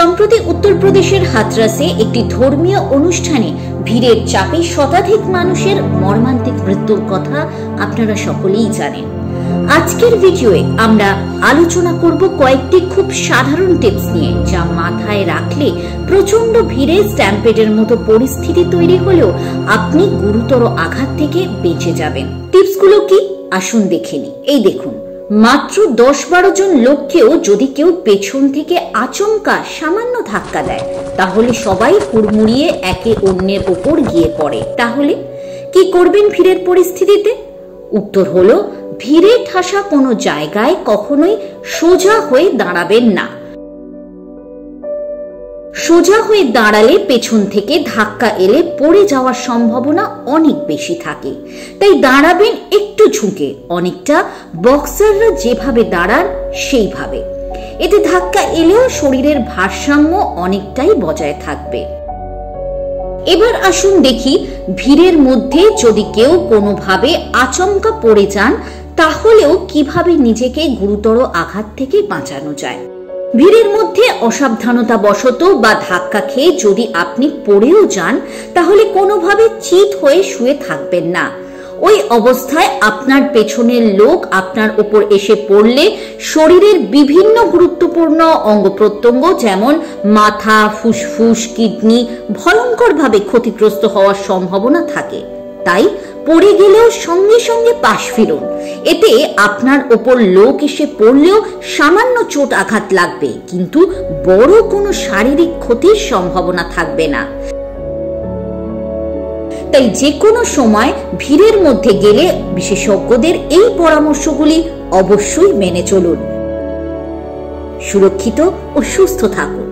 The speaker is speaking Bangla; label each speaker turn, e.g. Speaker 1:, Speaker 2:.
Speaker 1: সম্প্রতি উত্তরপ্রদেশের হাথরাসে একটি ধর্মীয় অনুষ্ঠানে ভিড়ের চাপে শতাধিক মানুষের মর্মান্তিক মৃত্যুর কথা আপনারা সকলেই জানেন। আজকের ভিডিওয়ে আমরা আলোচনা করব কয়েকটি খুব সাধারণ টিপস নিয়ে, যা মাথায় রাখলে প্রচন্ড ভিড়ে স্ট্যাম্পেডের মতো পরিস্থিতি তৈরি হলেও আপনি গুরুতর আঘাত থেকে বেঁচে যাবেন। টিপসগুলো কি আসুন দেখে নিই। এই দেখুন, মাত্র 10-12 জন লোককেও যদি কেউ পেছন থেকে আচমকা সামান্য ধাক্কা দেয়, তাহলে সবাই হুড়মুড়িয়ে একে অন্যের উপর গিয়ে পড়ে। তাহলে কি করবেন ভিড়ের পরিস্থিতিতে? উত্তর হলো, ভিড়ে ঠাসা কোনো জায়গায় কখনোই সোজা হয়ে দাঁড়াবেন না। সোজা হয়ে দাঁড়ালে পেছন থেকে ধাক্কা এলে পড়ে যাওয়ার সম্ভাবনা অনেক বেশি থাকে। তাই দাঁড়াবেন একটু ঝুঁকে, অনেকটা বক্সাররা যেভাবে দাঁড়ান সেইভাবে। এতে ধাক্কা এলেও শরীরের ভারসাম্য অনেকটাই বজায় থাকবে। এবার আসুন দেখি, ভিড়ের মধ্যে যদি কেউ কোনোভাবে আচমকা পড়ে যান, তাহলেও কিভাবে নিজেকে গুরুতর আঘাত থেকে বাঁচানো যায়। ভিড়ের মধ্যে অসাবধানতা বশত বা ধাক্কা খেয়ে যদি আপনি পড়েও যান, তাহলে কোনোভাবে চিত হয়ে শুয়ে থাকবেন না। ওই অবস্থায় আপনার পেছনের লোক আপনার উপর এসে পড়লে শরীরের বিভিন্ন গুরুত্বপূর্ণ অঙ্গ প্রত্যঙ্গ যেমন মাথা, ফুসফুস, কিডনি ভয়ঙ্করভাবে ক্ষতিগ্রস্ত হওয়ার সম্ভাবনা থাকে। তাই পড়ে গেলেও সঙ্গে সঙ্গে পাশ ফিরুন। এতে আপনার উপর লোক এসে পড়লেও সামান্য চোট আঘাত লাগবে, কিন্তু বড় কোনো শারীরিক ক্ষতির সম্ভাবনা থাকবে না। তাই যে কোনো সময় ভিড়ের মধ্যে গেলে বিশেষজ্ঞদের এই পরামর্শগুলি অবশ্যই মেনে চলুন। সুরক্ষিত ও সুস্থ থাকুন।